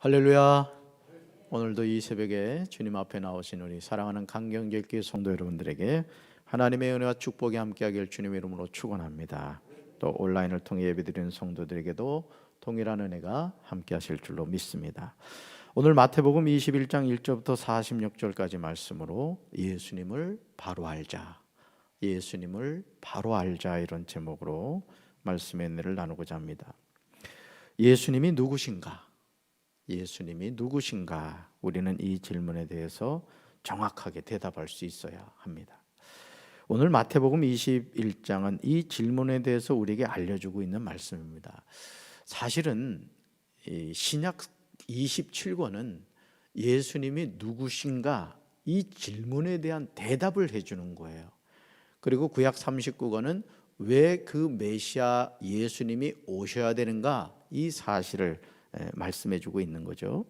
할렐루야. 오늘도 이 새벽에 주님 앞에 나오신 우리 사랑하는 강경제교회 성도 여러분들에게 하나님의 은혜와 축복이 함께하길 주님의 이름으로 축원합니다. 또 온라인을 통해 예배드리는 성도들에게도 동일한 은혜가 함께하실 줄로 믿습니다. 오늘 마태복음 21장 1절부터 46절까지 말씀으로 예수님을 바로 알자, 예수님을 바로 알자, 이런 제목으로 말씀의 은혜를 나누고자 합니다. 예수님이 누구신가? 예수님이 누구신가? 우리는 이 질문에 대해서 정확하게 대답할 수 있어야 합니다. 오늘 마태복음 21장은 이 질문에 대해서 우리에게 알려주고 있는 말씀입니다. 사실은 이 신약 27권은 예수님이 누구신가 이 질문에 대한 대답을 해주는 거예요. 그리고 구약 39권은 왜 그 메시아 예수님이 오셔야 되는가 이 사실을 말씀해주고 있는 거죠.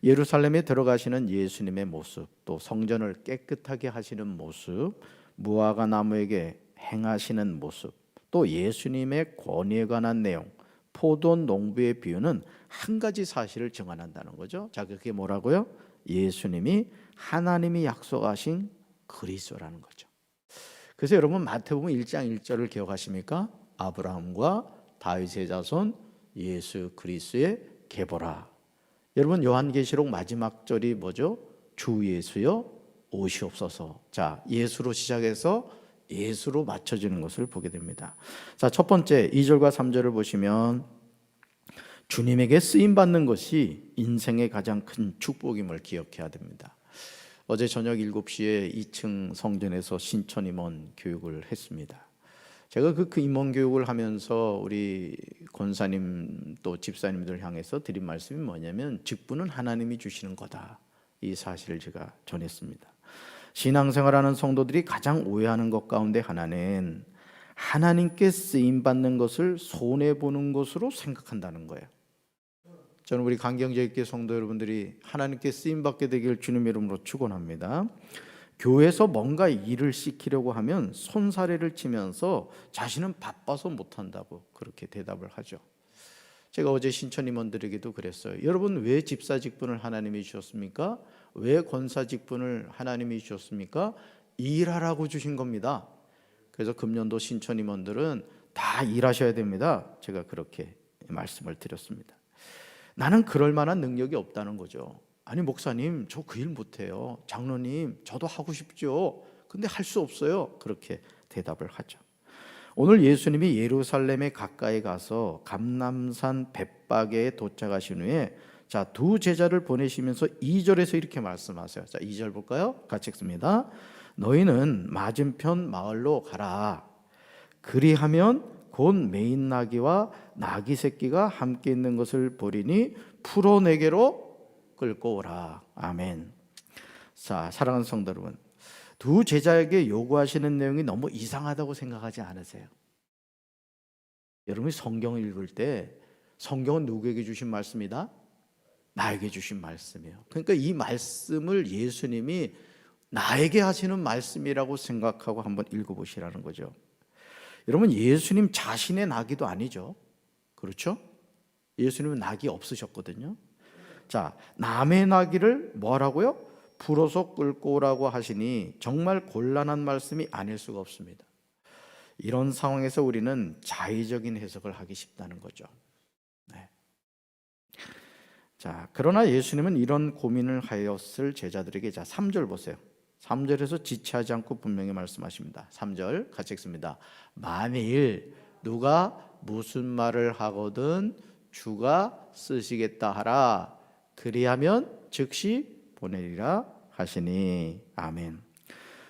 예루살렘에 들어가시는 예수님의 모습, 또 성전을 깨끗하게 하시는 모습, 무화과 나무에게 행하시는 모습, 또 예수님의 권위에 관한 내용, 포도 농부의 비유는 한 가지 사실을 증언한다는 거죠. 자, 그게 뭐라고요? 예수님이 하나님이 약속하신 그리스도라는 거죠. 그래서 여러분 마태복음 1장 1절을 기억하십니까? 아브라함과 다윗의 자손 예수 그리스도의 계보라. 여러분 요한계시록 마지막 절이 뭐죠? 주 예수여 오시옵소서. 자, 예수로 시작해서 예수로 맞춰지는 것을 보게 됩니다. 자, 첫 번째 2절과 3절을 보시면 주님에게 쓰임 받는 것이 인생의 가장 큰 축복임을 기억해야 됩니다. 어제 저녁 7시에 2층 성전에서 신천 임원 교육을 했습니다. 제가 그 임원 교육을 하면서 우리 권사님 또 집사님들 향해서 드린 말씀이 뭐냐면 직분은 하나님이 주시는 거다, 이 사실을 제가 전했습니다. 신앙생활하는 성도들이 가장 오해하는 것 가운데 하나는 하나님께 쓰임받는 것을 손해보는 것으로 생각한다는 거예요. 저는 우리 강경제교회 성도 여러분들이 하나님께 쓰임받게 되길 주님의 이름으로 축원합니다. 교회에서 뭔가 일을 시키려고 하면 손사래를 치면서 자신은 바빠서 못한다고 그렇게 대답을 하죠. 제가 어제 신천 임원들에게도 그랬어요. 여러분 왜 집사 직분을 하나님이 주셨습니까? 왜 권사 직분을 하나님이 주셨습니까? 일하라고 주신 겁니다. 그래서 금년도 신천 임원들은 다 일하셔야 됩니다. 제가 그렇게 말씀을 드렸습니다. 나는 그럴 만한 능력이 없다는 거죠. 아니 목사님 저 그 일 못해요. 장로님 저도 하고 싶죠. 근데 할 수 없어요. 그렇게 대답을 하죠. 오늘 예수님이 예루살렘에 가까이 가서 감람산 벳바게에 도착하신 후에 자, 두 제자를 보내시면서 2절에서 이렇게 말씀하세요. 자, 2절 볼까요? 같이 읽습니다. 너희는 맞은편 마을로 가라. 그리하면 곧 매인 나귀와 나귀 새끼가 함께 있는 것을 보리니 풀어 내게로 끌고 오라. 아멘. 자, 사랑하는 성도 여러분, 두 제자에게 요구하시는 내용이 너무 이상하다고 생각하지 않으세요? 여러분이 성경을 읽을 때 성경은 누구에게 주신 말씀이다? 나에게 주신 말씀이에요. 그러니까 이 말씀을 예수님이 나에게 하시는 말씀이라고 생각하고 한번 읽어보시라는 거죠. 여러분 예수님 자신의 나귀도 아니죠. 그렇죠? 예수님은 나귀 없으셨거든요. 자, 남의 나귀를 뭐라고요? 풀어서 끌고 오라고 하시니 정말 곤란한 말씀이 아닐 수가 없습니다. 이런 상황에서 우리는 자의적인 해석을 하기 쉽다는 거죠. 네. 자, 그러나 예수님은 이런 고민을 하였을 제자들에게 자, 3절 보세요. 3절에서 지체하지 않고 분명히 말씀하십니다. 3절 같이 읽습니다. 만일 누가 무슨 말을 하거든 주가 쓰시겠다 하라. 그리하면 즉시 보내리라 하시니. 아멘.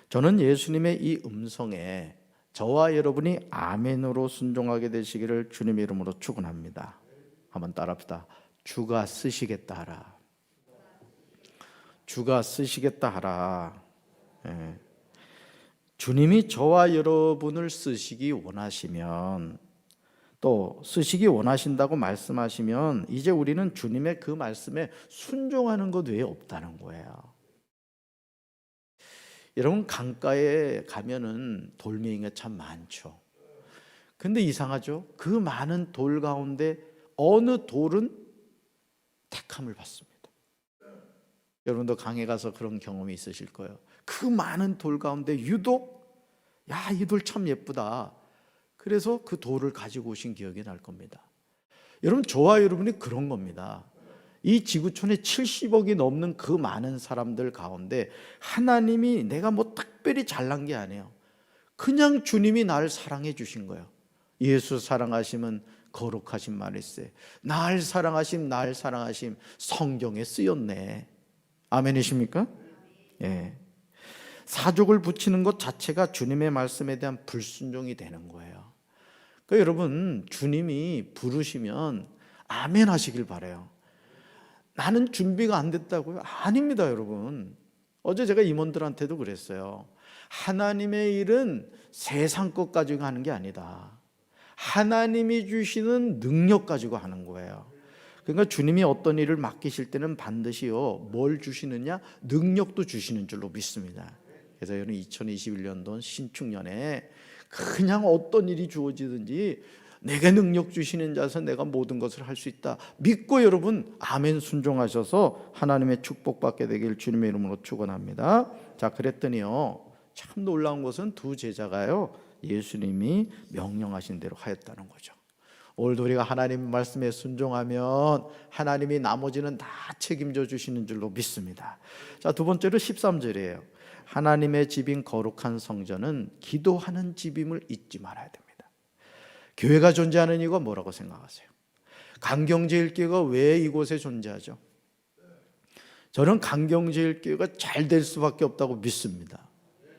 저는 예수님의 이 음성에 저와 여러분이 아멘으로 순종하게 되시기를 주님의 이름으로 축원합니다. 한번 따라합시다. 주가 쓰시겠다 하라. 주가 쓰시겠다 하라. 예. 주님이 저와 여러분을 쓰시기 원하시면, 또 쓰시기 원하신다고 말씀하시면 이제 우리는 주님의 그 말씀에 순종하는 것 외에 없다는 거예요. 여러분 강가에 가면은 돌멩이가 참 많죠. 근데 이상하죠? 그 많은 돌 가운데 어느 돌은 택함을 받습니다. 여러분도 강에 가서 그런 경험이 있으실 거예요. 그 많은 돌 가운데 유독 이 돌 참 예쁘다. 그래서 그 돌을 가지고 오신 기억이 날 겁니다. 여러분, 저와 여러분이 그런 겁니다. 이 지구촌에 70억이 넘는 그 많은 사람들 가운데 하나님이 내가 뭐 특별히 잘난 게 아니에요. 그냥 주님이 나를 사랑해 주신 거예요. 예수 사랑하심은 거룩하신 말일세. 날 사랑하심, 날 사랑하심, 성경에 쓰였네. 아멘이십니까? 예. 사족을 붙이는 것 자체가 주님의 말씀에 대한 불순종이 되는 거예요. 그러니까 여러분, 주님이 부르시면 아멘 하시길 바라요. 나는 준비가 안 됐다고요? 아닙니다, 여러분. 어제 제가 임원들한테도 그랬어요. 하나님의 일은 세상 것 가지고 하는 게 아니다. 하나님이 주시는 능력 가지고 하는 거예요. 그러니까 주님이 어떤 일을 맡기실 때는 반드시요, 뭘 주시느냐? 능력도 주시는 줄로 믿습니다. 그래서 여러분, 2021년도 신축년에 그냥 어떤 일이 주어지든지 내게 능력 주시는 자서 내가 모든 것을 할 수 있다 믿고 여러분 아멘 순종하셔서 하나님의 축복받게 되길 주님의 이름으로 축원합니다. 자, 그랬더니요, 참 놀라운 것은 두 제자가요, 예수님이 명령하신 대로 하였다는 거죠. 오늘도 우리가 하나님 말씀에 순종하면 하나님이 나머지는 다 책임져 주시는 줄로 믿습니다. 자, 두 번째로 13절이에요. 하나님의 집인 거룩한 성전은 기도하는 집임을 잊지 말아야 됩니다. 교회가 존재하는 이유가 뭐라고 생각하세요? 강경제일교회가 왜 이곳에 존재하죠? 저는 강경제일교회가 잘 될 수밖에 없다고 믿습니다.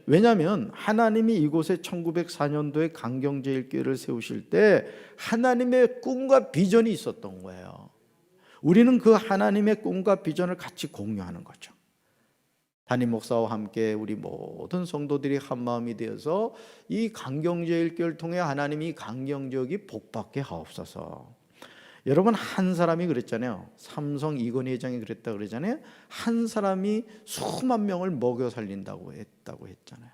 왜냐하면 하나님이 이곳에 1904년도에 강경제일교회를 세우실 때 하나님의 꿈과 비전이 있었던 거예요. 우리는 그 하나님의 꿈과 비전을 같이 공유하는 거죠. 담임 목사와 함께 우리 모든 성도들이 한 마음이 되어서 이 강경제일교회를 통해 하나님이 강경지역이 복받게 하옵소서. 여러분, 한 사람이 그랬잖아요. 삼성 이건희 회장이 그랬다 그러잖아요. 한 사람이 수만 명을 먹여 살린다고 했잖아요.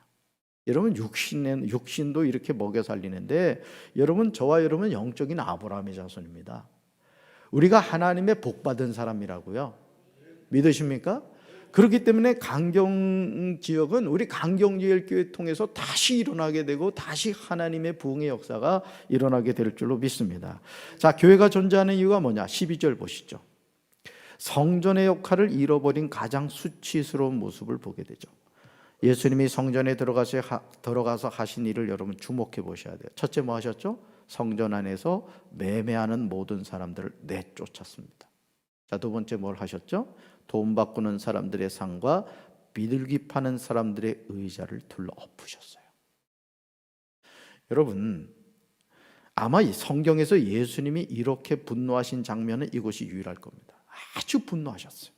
여러분, 육신도 이렇게 먹여 살리는데 여러분, 저와 여러분 영적인 아브라함의 자손입니다. 우리가 하나님의 복받은 사람이라고요. 믿으십니까? 그렇기 때문에 강경지역은 우리 강경지역교회 통해서 다시 일어나게 되고 다시 하나님의 부흥의 역사가 일어나게 될 줄로 믿습니다. 자, 교회가 존재하는 이유가 뭐냐? 12절 보시죠. 성전의 역할을 잃어버린 가장 수치스러운 모습을 보게 되죠. 예수님이 성전에 들어가서 하신 일을 여러분 주목해 보셔야 돼요. 첫째 뭐 하셨죠? 성전 안에서 매매하는 모든 사람들을 내쫓았습니다. 자, 두 번째 뭘 하셨죠? 돈 바꾸는 사람들의 상과 비둘기 파는 사람들의 의자를 둘러 엎으셨어요. 여러분, 아마 이 성경에서 예수님이 이렇게 분노하신 장면은 이곳이 유일할 겁니다. 아주 분노하셨어요.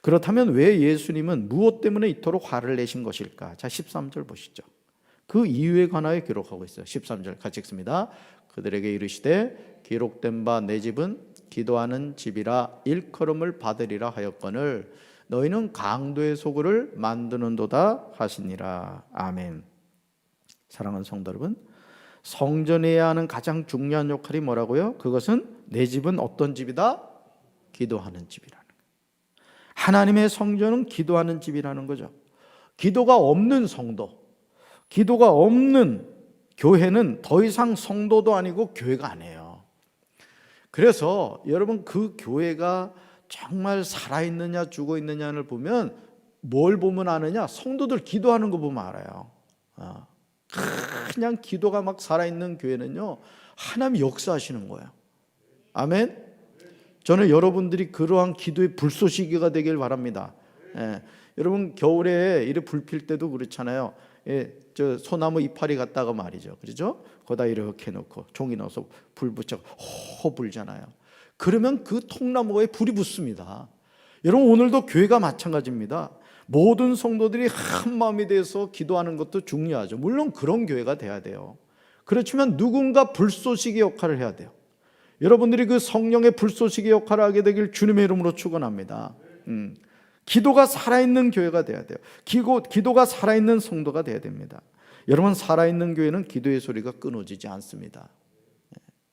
그렇다면 왜 예수님은 무엇 때문에 이토록 화를 내신 것일까? 자, 13절 보시죠. 그 이유에 관하여 기록하고 있어요. 13절 같이 읽습니다. 그들에게 이르시되 기록된 바 내 집은 기도하는 집이라 일컬음을 받으리라 하였거늘 너희는 강도의 소굴을 만드는도다 하시니라. 아멘. 사랑하는 성도 여러분, 성전에 해야 하는 가장 중요한 역할이 뭐라고요? 그것은 내 집은 어떤 집이다? 기도하는 집이라는 거예요. 하나님의 성전은 기도하는 집이라는 거죠. 기도가 없는 성도, 기도가 없는 교회는 더 이상 성도도 아니고 교회가 아니에요. 그래서 여러분, 그 교회가 정말 살아있느냐 죽어있느냐를 보면 뭘 보면 아느냐? 성도들 기도하는 거 보면 알아요. 그냥 기도가 막 살아있는 교회는요, 하나님 역사하시는 거예요. 아멘. 저는 여러분들이 그러한 기도의 불쏘시개가 되길 바랍니다. 여러분, 겨울에 이렇게 불 필 때도 그렇잖아요. 저 소나무 이파리 갖다가 말이죠, 그렇죠? 거기다 이렇게 놓고 종이 넣어서 불 붙여 호 불잖아요. 그러면 그 통나무에 불이 붙습니다. 여러분, 오늘도 교회가 마찬가지입니다. 모든 성도들이 한 마음이 돼서 기도하는 것도 중요하죠. 물론 그런 교회가 돼야 돼요. 그렇지만 누군가 불쏘시개 역할을 해야 돼요. 여러분들이 그 성령의 불쏘시개 역할을 하게 되길 주님의 이름으로 축원합니다. 기도가 살아있는 교회가 돼야 돼요. 기도가 살아있는 성도가 돼야 됩니다. 여러분, 살아있는 교회는 기도의 소리가 끊어지지 않습니다.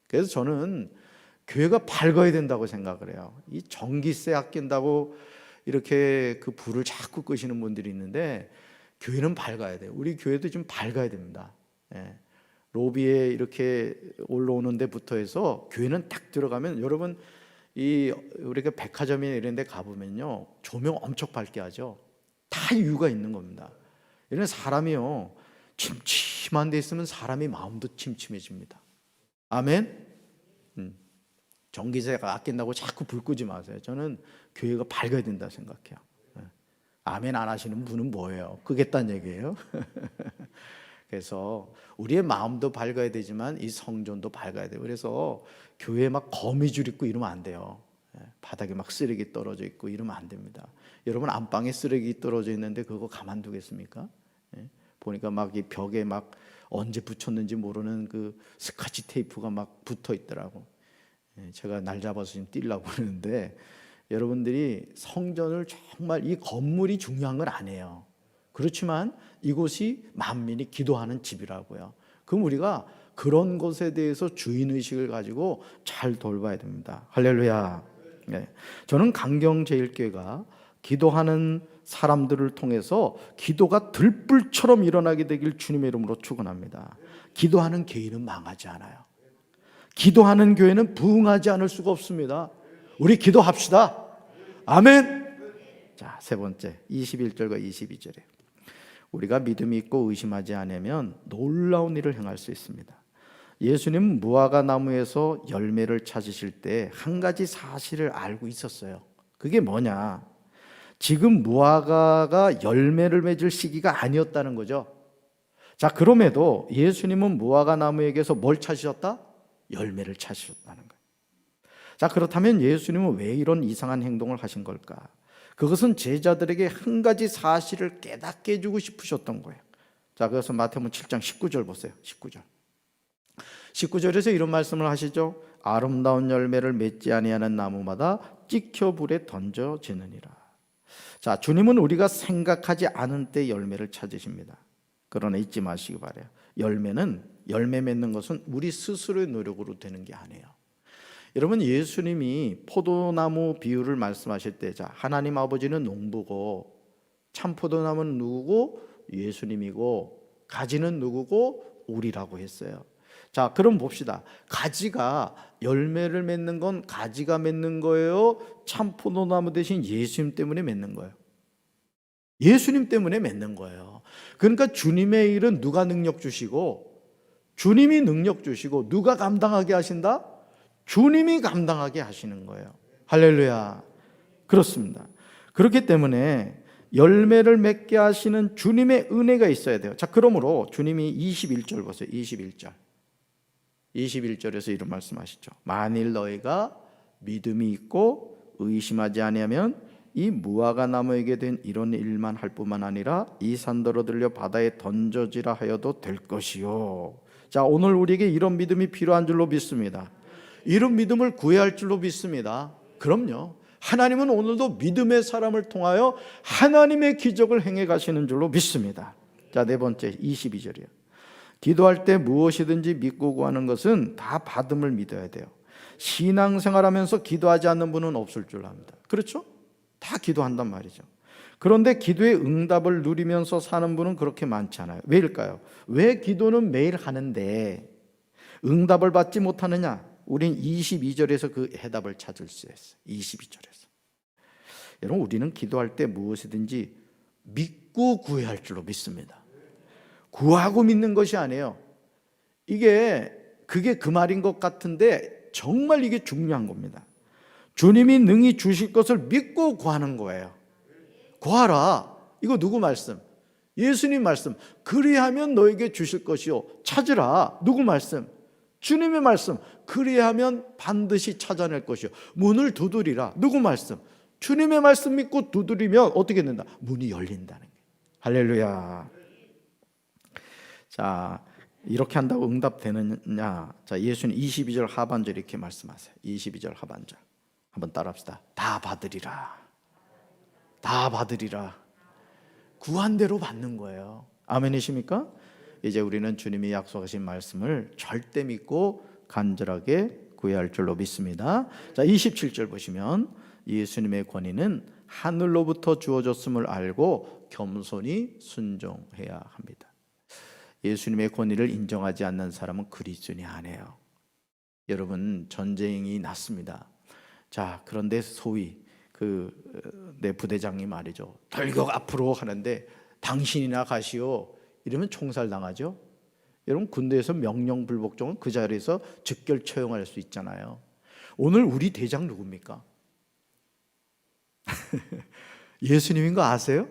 그래서 저는 교회가 밝아야 된다고 생각을 해요. 이 전기세 아낀다고 이렇게 그 불을 자꾸 끄시는 분들이 있는데 교회는 밝아야 돼요. 우리 교회도 좀 밝아야 됩니다. 예. 로비에 이렇게 올라오는 데부터 해서 교회는 딱 들어가면 여러분 이 우리가 백화점이나 이런 데 가보면요 조명 엄청 밝게 하죠. 다 이유가 있는 겁니다. 이런 사람이요 침침한 데 있으면 사람이 마음도 침침해집니다. 아멘. 전기세가 아낀다고 자꾸 불 끄지 마세요. 저는 교회가 밝아야 된다 생각해요. 아멘 안 하시는 분은 뭐예요? 끄겠다는 얘기예요. 그래서 우리의 마음도 밝아야 되지만 이 성전도 밝아야 돼요. 그래서 교회에 막 거미줄 있고 이러면 안 돼요. 바닥에 막 쓰레기 떨어져 있고 이러면 안 됩니다. 여러분 안방에 쓰레기 떨어져 있는데 그거 가만두겠습니까? 보니까 막 이 벽에 막 언제 붙였는지 모르는 그 스카치 테이프가 막 붙어 있더라고. 제가 날 잡아서 지금 뛸라고 그러는데 여러분들이 성전을 정말 이 건물이 중요한 건 아니에요. 그렇지만 이곳이 만민이 기도하는 집이라고요. 그럼 우리가 그런 것에 대해서 주인의식을 가지고 잘 돌봐야 됩니다. 할렐루야. 네. 저는 강경제일교회가 기도하는 사람들을 통해서 기도가 들불처럼 일어나게 되길 주님의 이름으로 축원합니다. 기도하는 교회는 망하지 않아요. 기도하는 교회는 부흥하지 않을 수가 없습니다. 우리 기도합시다. 아멘. 자, 세 번째 21절과 22절에 우리가 믿음이 있고 의심하지 않으면 놀라운 일을 행할 수 있습니다. 예수님 무화과 나무에서 열매를 찾으실 때 한 가지 사실을 알고 있었어요. 그게 뭐냐? 지금 무화과가 열매를 맺을 시기가 아니었다는 거죠. 자, 그럼에도 예수님은 무화과 나무에게서 뭘 찾으셨다? 열매를 찾으셨다는 거예요. 자, 그렇다면 예수님은 왜 이런 이상한 행동을 하신 걸까? 그것은 제자들에게 한 가지 사실을 깨닫게 해주고 싶으셨던 거예요. 자, 그래서 마태복음 7장 19절 보세요. 19절에서 이런 말씀을 하시죠. 아름다운 열매를 맺지 아니하는 나무마다 찍혀 불에 던져지느니라. 자, 주님은 우리가 생각하지 않은 때 열매를 찾으십니다. 그러나 잊지 마시기 바라요. 열매 맺는 것은 우리 스스로의 노력으로 되는 게 아니에요. 여러분, 예수님이 포도나무 비유를 말씀하실 때, 자, 하나님 아버지는 농부고 참 포도나무는 누구고? 예수님이고 가지는 누구고? 우리라고 했어요. 자, 그럼 봅시다. 가지가 열매를 맺는 건 가지가 맺는 거예요? 참 포도나무 대신 예수님 때문에 맺는 거예요? 예수님 때문에 맺는 거예요. 그러니까 주님의 일은 누가 능력 주시고, 주님이 능력 주시고 누가 감당하게 하신다? 주님이 감당하게 하시는 거예요. 할렐루야. 그렇습니다. 그렇기 때문에 열매를 맺게 하시는 주님의 은혜가 있어야 돼요. 자, 그러므로 주님이 21절 보세요. 21절에서 이런 말씀하시죠. 만일 너희가 믿음이 있고 의심하지 아니하면 이 무화과 나무에게 된 이런 일만 할 뿐만 아니라 이 산더러 들려 바다에 던져지라 하여도 될 것이요. 자, 오늘 우리에게 이런 믿음이 필요한 줄로 믿습니다. 이런 믿음을 구해야 할 줄로 믿습니다. 그럼요. 하나님은 오늘도 믿음의 사람을 통하여 하나님의 기적을 행해 가시는 줄로 믿습니다. 자, 네 번째 22절이에요. 기도할 때 무엇이든지 믿고 구하는 것은 다 받음을 믿어야 돼요. 신앙생활하면서 기도하지 않는 분은 없을 줄 압니다. 그렇죠? 다 기도한단 말이죠. 그런데 기도의 응답을 누리면서 사는 분은 그렇게 많지 않아요. 왜일까요? 왜 기도는 매일 하는데 응답을 받지 못하느냐? 우린 22절에서 그 해답을 찾을 수 있어요. 22절에서. 여러분, 우리는 기도할 때 무엇이든지 믿고 구해야 할 줄로 믿습니다. 구하고 믿는 것이 아니에요. 그게 그 말인 것 같은데 정말 이게 중요한 겁니다. 주님이 능히 주실 것을 믿고 구하는 거예요. 구하라. 이거 누구 말씀? 예수님 말씀. 그리하면 너에게 주실 것이요. 찾으라. 누구 말씀? 주님의 말씀. 그리하면 반드시 찾아낼 것이요. 문을 두드리라. 누구 말씀? 주님의 말씀 믿고 두드리면 어떻게 된다? 문이 열린다는 거예요. 할렐루야. 자, 이렇게 한다고 응답되느냐? 자, 예수님 22절 하반절 이렇게 말씀하세요. 22절 하반절 한번 따라합시다. 다 받으리라. 다 받으리라. 구한 대로 받는 거예요. 아멘이십니까? 이제 우리는 주님이 약속하신 말씀을 절대 믿고 간절하게 구해야 할 줄로 믿습니다. 자, 27절 보시면 예수님의 권위는 하늘로부터 주어졌음을 알고 겸손히 순종해야 합니다. 예수님의 권위를 인정하지 않는 사람은 그리스도인이 아니에요. 여러분, 전쟁이 났습니다. 자, 그런데 소위 내 부대장이 말이죠, 돌격 앞으로 하는데 당신이나 가시오 이러면 총살당하죠. 여러분, 군대에서 명령 불복종은 그 자리에서 즉결 처형할 수 있잖아요. 오늘 우리 대장 누굽니까? 예수님인 거 아세요?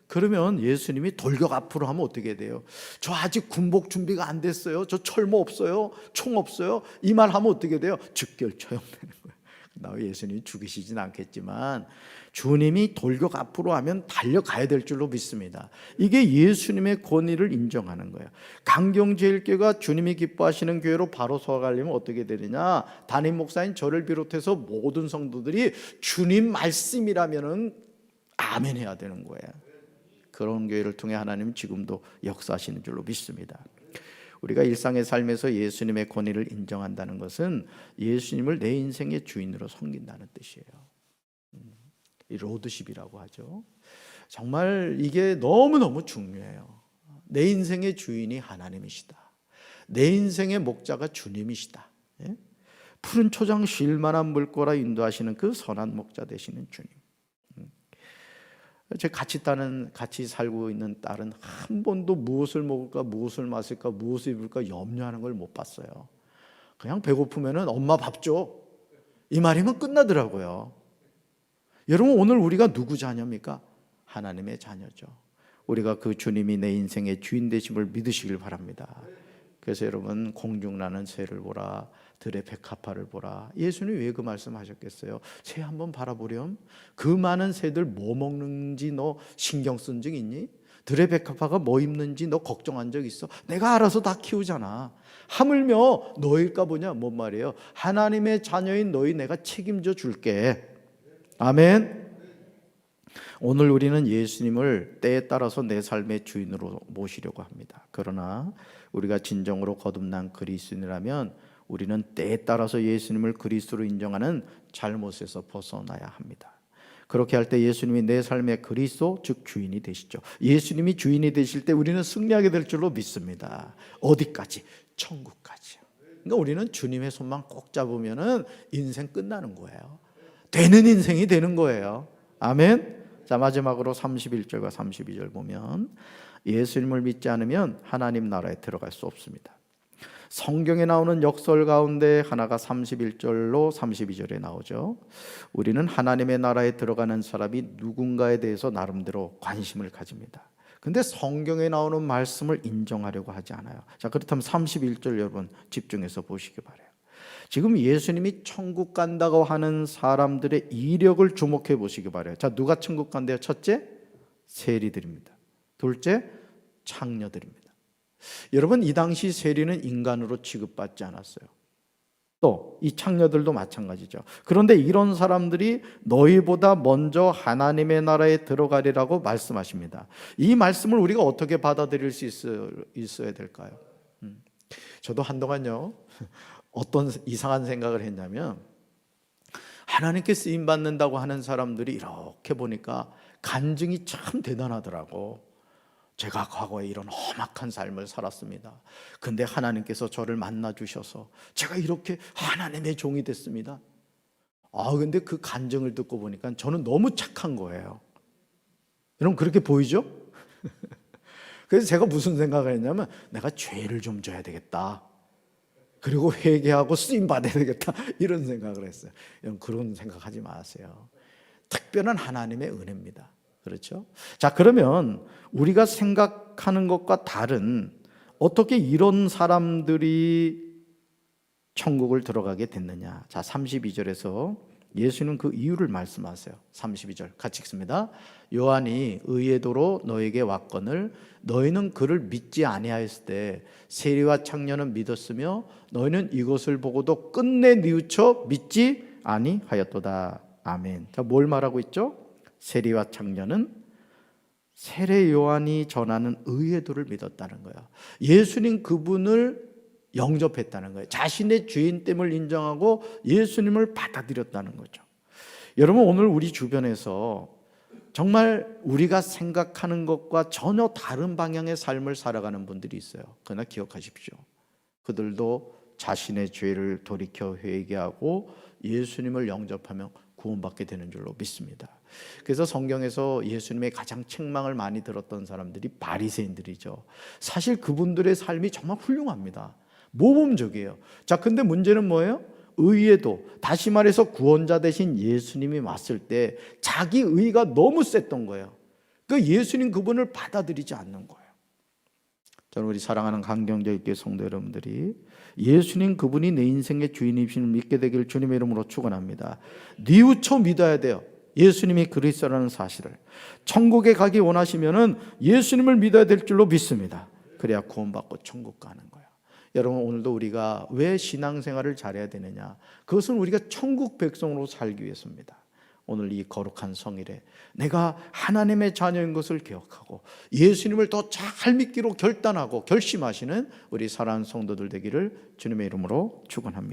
그러면 예수님이 돌격 앞으로 하면 어떻게 돼요? 저 아직 군복 준비가 안 됐어요, 저 철모 없어요, 총 없어요, 이 말 하면 어떻게 돼요? 즉결 처형되는 거예요. 나 예수님이 죽이시진 않겠지만 주님이 돌격 앞으로 하면 달려가야 될 줄로 믿습니다. 이게 예수님의 권위를 인정하는 거예요. 강경제일교가 주님이 기뻐하시는 교회로 바로 서가려면 어떻게 되느냐? 담임 목사인 저를 비롯해서 모든 성도들이 주님 말씀이라면은 아멘 해야 되는 거예요. 그런 교회를 통해 하나님은 지금도 역사하시는 줄로 믿습니다. 우리가 일상의 삶에서 예수님의 권위를 인정한다는 것은 예수님을 내 인생의 주인으로 섬긴다는 뜻이에요. 이 로드십이라고 하죠. 정말 이게 너무너무 중요해요. 내 인생의 주인이 하나님이시다. 내 인생의 목자가 주님이시다. 푸른 초장 쉴 만한 물꼬라 인도하시는 그 선한 목자 되시는 주님. 제 같이 살고 있는 딸은 한 번도 무엇을 먹을까, 무엇을 마실까, 무엇을 입을까 염려하는 걸 못 봤어요. 그냥 배고프면은 엄마 밥 줘, 이 말이면 끝나더라고요. 여러분, 오늘 우리가 누구 자녀입니까? 하나님의 자녀죠. 우리가 그 주님이 내 인생의 주인 되심을 믿으시길 바랍니다. 그래서 여러분, 공중나는 새를 보라, 들의 백합화를 보라. 예수님이 왜 그 말씀하셨겠어요? 새 한번 바라보렴. 그 많은 새들 뭐 먹는지 너 신경 쓴 적 있니? 들의 백합화가 뭐 입는지 너 걱정한 적 있어? 내가 알아서 다 키우잖아. 하물며 너일까 보냐? 뭔 말이에요? 하나님의 자녀인 너희 내가 책임져 줄게. 아멘. 오늘 우리는 예수님을 때에 따라서 내 삶의 주인으로 모시려고 합니다. 그러나 우리가 진정으로 거듭난 그리스도인이라면 우리는 때에 따라서 예수님을 그리스도로 인정하는 잘못에서 벗어나야 합니다. 그렇게 할 때 예수님이 내 삶의 그리스도, 즉 주인이 되시죠. 예수님이 주인이 되실 때 우리는 승리하게 될 줄로 믿습니다. 어디까지? 천국까지요. 그러니까 우리는 주님의 손만 꼭 잡으면은 인생 끝나는 거예요. 되는 인생이 되는 거예요. 아멘. 자, 마지막으로 31절과 32절 보면 예수님을 믿지 않으면 하나님 나라에 들어갈 수 없습니다. 성경에 나오는 역설 가운데 하나가 31절로 32절에 나오죠. 우리는 하나님의 나라에 들어가는 사람이 누군가에 대해서 나름대로 관심을 가집니다. 근데 성경에 나오는 말씀을 인정하려고 하지 않아요. 자, 그렇다면 31절 여러분 집중해서 보시기 바라요. 지금 예수님이 천국 간다고 하는 사람들의 이력을 주목해 보시기 바라요. 자, 누가 천국 간대요? 첫째, 세리들입니다. 둘째, 창녀들입니다. 여러분, 이 당시 세리는 인간으로 취급받지 않았어요. 또 이 창녀들도 마찬가지죠. 그런데 이런 사람들이 너희보다 먼저 하나님의 나라에 들어가리라고 말씀하십니다. 이 말씀을 우리가 어떻게 받아들일 수 있어야 될까요? 저도 한동안요, 어떤 이상한 생각을 했냐면, 하나님께 쓰임받는다고 하는 사람들이 이렇게 보니까 간증이 참 대단하더라고. 제가 과거에 이런 험악한 삶을 살았습니다. 근데 하나님께서 저를 만나 주셔서 제가 이렇게 하나님의 종이 됐습니다. 근데 그 간증을 듣고 보니까 저는 너무 착한 거예요. 여러분, 그렇게 보이죠? 그래서 제가 무슨 생각을 했냐면, 내가 죄를 좀 져야 되겠다. 그리고 회개하고 쓰임 받아야 되겠다. 이런 생각을 했어요. 여러분, 그런 생각하지 마세요. 특별한 하나님의 은혜입니다. 그렇죠? 자, 그러면 우리가 생각하는 것과 다른, 어떻게 이런 사람들이 천국을 들어가게 됐느냐. 자, 32절에서 예수는 그 이유를 말씀하세요. 32절 같이 읽습니다. 요한이 의의 도로 너에게 왔거늘 너희는 그를 믿지 아니하였을 때 세리와 창녀는 믿었으며 너희는 이것을 보고도 끝내 뉘우쳐 믿지 아니하였도다. 아멘. 자, 뭘 말하고 있죠? 세리와 창녀는 세례 요한이 전하는 의의 도를 믿었다는 거예요. 예수님 그분을 영접했다는 거예요. 자신의 죄인됨을 인정하고 예수님을 받아들였다는 거죠. 여러분, 오늘 우리 주변에서 정말 우리가 생각하는 것과 전혀 다른 방향의 삶을 살아가는 분들이 있어요. 그러나 기억하십시오. 그들도 자신의 죄를 돌이켜 회개하고 예수님을 영접하면 구원받게 되는 줄로 믿습니다. 그래서 성경에서 예수님의 가장 책망을 많이 들었던 사람들이 바리새인들이죠. 사실 그분들의 삶이 정말 훌륭합니다. 모범적이에요. 자, 근데 문제는 뭐예요? 의에도, 다시 말해서 구원자 되신 예수님이 왔을 때 자기 의가 너무 셌던 거예요. 그 예수님 그분을 받아들이지 않는 거예요. 저는 우리 사랑하는 강경제일교회 성도 여러분들이 예수님 그분이 내 인생의 주인이심을 믿게 되기를 주님의 이름으로 축원합니다. 뉘우쳐 믿어야 돼요. 예수님이 그리스도라는 사실을. 천국에 가기 원하시면은 예수님을 믿어야 될 줄로 믿습니다. 그래야 구원받고 천국 가는 거예요. 여러분, 오늘도 우리가 왜 신앙생활을 잘해야 되느냐? 그것은 우리가 천국 백성으로 살기 위해서입니다. 오늘 이 거룩한 성일에 내가 하나님의 자녀인 것을 기억하고 예수님을 더 잘 믿기로 결단하고 결심하시는 우리 사랑하는 성도들 되기를 주님의 이름으로 축원합니다.